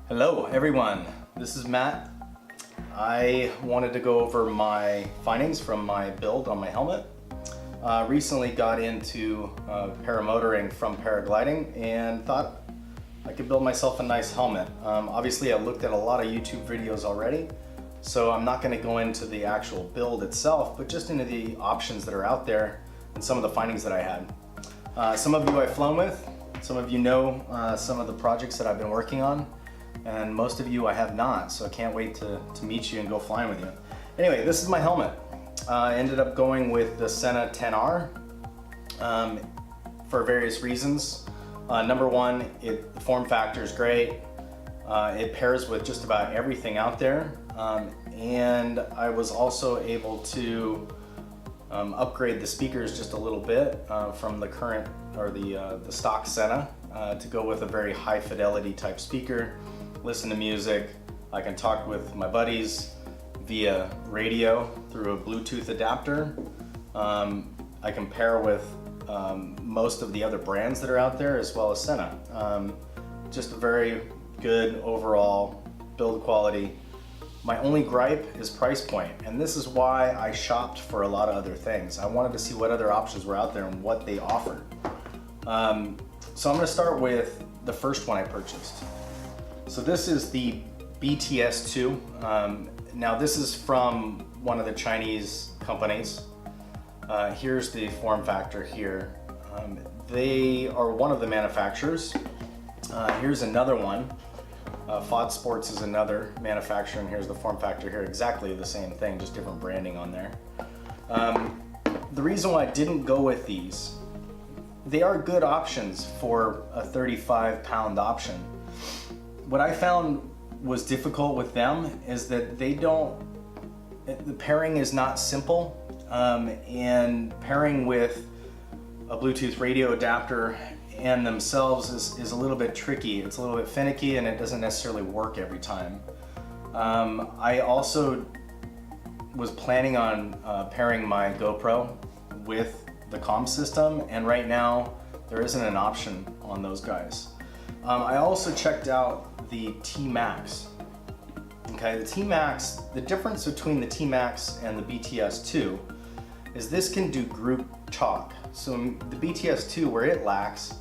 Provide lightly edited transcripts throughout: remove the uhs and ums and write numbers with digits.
Hello everyone, this is Matt. I wanted to go over my findings from my build on my helmet. Recently got into paramotoring from paragliding and thought I could build myself a nice helmet. Obviously I looked at a lot of YouTube videos already, so I'm not going to go into the actual build itself, but just into the options that are out there and some of the findings that I had. Some of you I've flown with, some of you know some of the projects that I've been working on, and most of you I have not, so I can't wait to meet you and go flying with you. Anyway, this is my helmet. I ended up going with the Sena 10R for various reasons. Number one, the form factor is great. It pairs with just about everything out there, and I was also able to upgrade the speakers just a little bit from the current or the stock Sena to go with a very high fidelity type speaker. Listen to music. I can talk with my buddies via radio through a Bluetooth adapter. I can pair with most of the other brands that are out there as well as Sena. Just a very good overall build quality. My only gripe is price point, and this is why I shopped for a lot of other things. I wanted to see what other options were out there and what they offered. So I'm going to start with the first one I purchased. So this is the BTS2. Now this is from one of the Chinese companies. Here's the form factor here. They are one of the manufacturers. Here's another one. FOD Sports is another manufacturer, and here's the form factor here. Exactly the same thing, just different branding on there. The reason why I didn't go with these, they are good options for a 35-pound option. What I found was difficult with them is that the pairing is not simple, and pairing with a Bluetooth radio adapter and themselves is a little bit tricky. It's a little bit finicky and it doesn't necessarily work every time. I also was planning on pairing my GoPro with the comm system, and right now there isn't an option on those guys. I also checked out the T-Max. Okay, the T-Max, the difference between the T-Max and the BTS2 is this can do group talk. So the BTS2, where it lacks,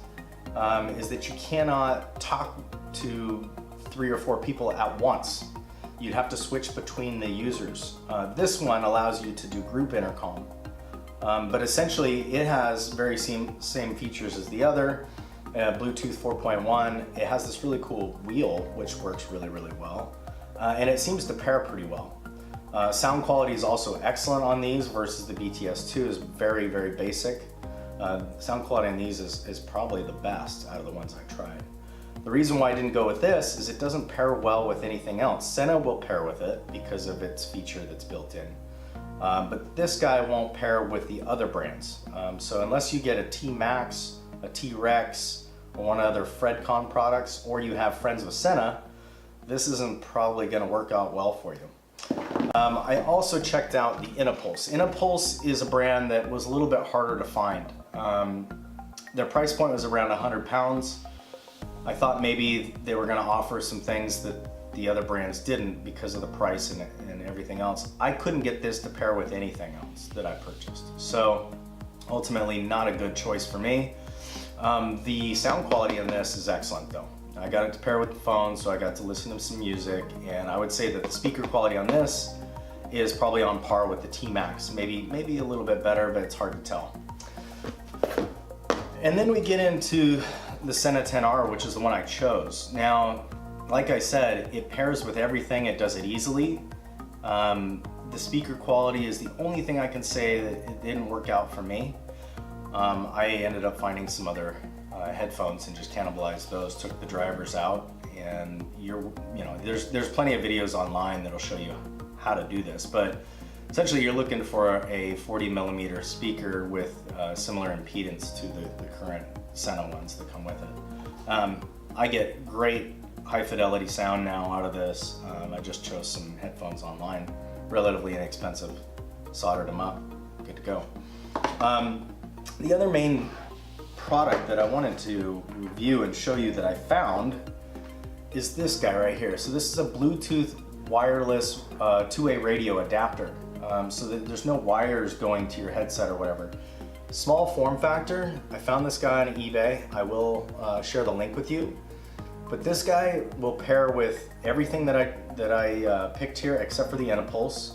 is that you cannot talk to 3 or 4 people at once. You'd have to switch between the users. This one allows you to do group intercom, but essentially it has very same features as the other. Bluetooth 4.1, it has this really cool wheel which works really well, and it seems to pair pretty well. Sound quality is also excellent on these versus the BTS2 is very basic. Sound quality on these is probably the best out of the ones I tried. The reason why I didn't go with this is it doesn't pair well with anything else. Sena will pair with it because of its feature that's built in, but this guy won't pair with the other brands. So unless you get a T-Max, a T-Rex, or one of the other Freedconn products, or you have friends with Sena, this isn't probably going to work out well for you. I also checked out the Inapulse. Inapulse is a brand that was a little bit harder to find. Their price point was around 100 pounds. I thought maybe they were going to offer some things that the other brands didn't because of the price and everything else. I couldn't get this to pair with anything else that I purchased. So ultimately not a good choice for me. The sound quality on this is excellent though. I got it to pair with the phone, so I got to listen to some music, and I would say that the speaker quality on this is probably on par with the T-Max. Maybe a little bit better, but it's hard to tell. And then we get into the Sena 10R, which is the one I chose. Now, like I said, it pairs with everything, it does it easily. The speaker quality is the only thing I can say that it didn't work out for me. I ended up finding some other headphones and just cannibalized those, took the drivers out, and there's plenty of videos online that'll show you how to do this, but essentially you're looking for a 40mm speaker with similar impedance to the current Sena ones that come with it. I get great high fidelity sound now out of this. I just chose some headphones online, relatively inexpensive, soldered them up, good to go. The other main product that I wanted to review and show you that I found is this guy right here. So this is a Bluetooth wireless two-way radio adapter. So that there's no wires going to your headset or whatever. Small form factor. I found this guy on eBay. I will share the link with you. But this guy will pair with everything that I picked here except for the Enipulse.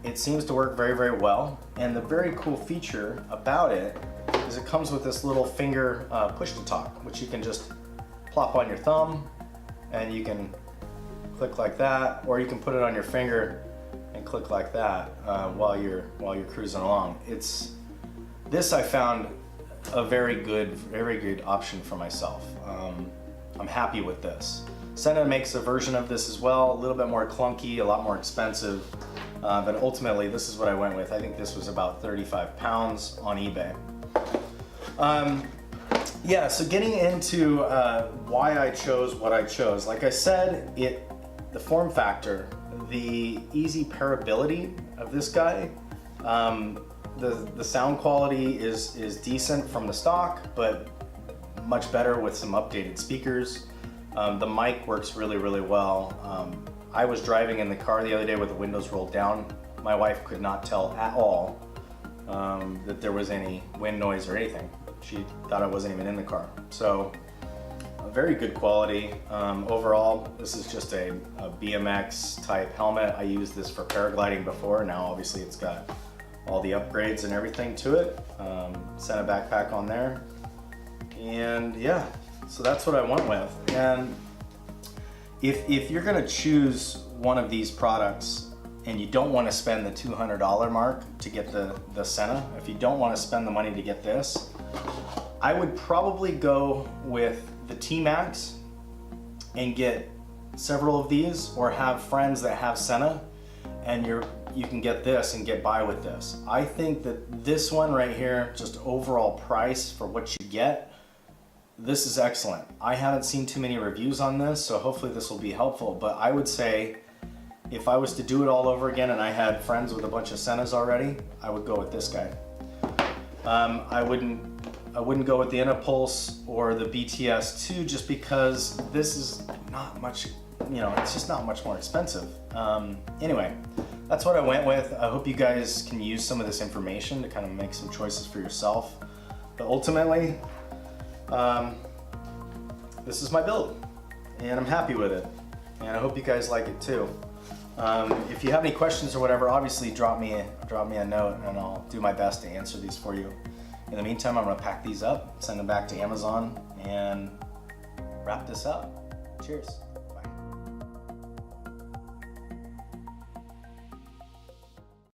It seems to work very, very well. And the very cool feature about it is it comes with this little finger push to talk, which you can just plop on your thumb and you can click like that, or you can put it on your finger and click like that while you're cruising along. This I found a very good option for myself. I'm happy with this. Sena makes a version of this as well, a little bit more clunky, a lot more expensive, but ultimately this is what I went with. I think this was about 35 pounds on eBay. Yeah, so getting into why I chose what I chose. Like I said, the form factor, the easy pairability of this guy, the sound quality is decent from the stock, but much better with some updated speakers. The mic works really, really well. I was driving in the car the other day with the windows rolled down. My wife could not tell at all that there was any wind noise or anything. She thought I wasn't even in the car. So very good quality. Overall, this is just a BMX type helmet. I used this for paragliding before. Now obviously it's got all the upgrades and everything to it. Sent a backpack on there. And yeah, so that's what I went with. And if you're gonna choose one of these products and you don't want to spend the $200 mark to get the Sena, if you don't want to spend the money to get this, I would probably go with the T-Max and get several of these, or have friends that have Sena and you can get this and get by with this. I think that this one right here, just overall price for what you get, this is excellent. I haven't seen too many reviews on this, so hopefully this will be helpful, but I would say if I was to do it all over again and I had friends with a bunch of Senas already, I would go with this guy. I wouldn't go with the Enipulse or the BTS2 just because this is not much, it's just not much more expensive. Anyway, that's what I went with. I hope you guys can use some of this information to kind of make some choices for yourself. But ultimately, this is my build and I'm happy with it. And I hope you guys like it too. If you have any questions or whatever, obviously drop me a note and I'll do my best to answer these for you. In the meantime, I'm gonna pack these up, send them back to Amazon, and wrap this up. Cheers.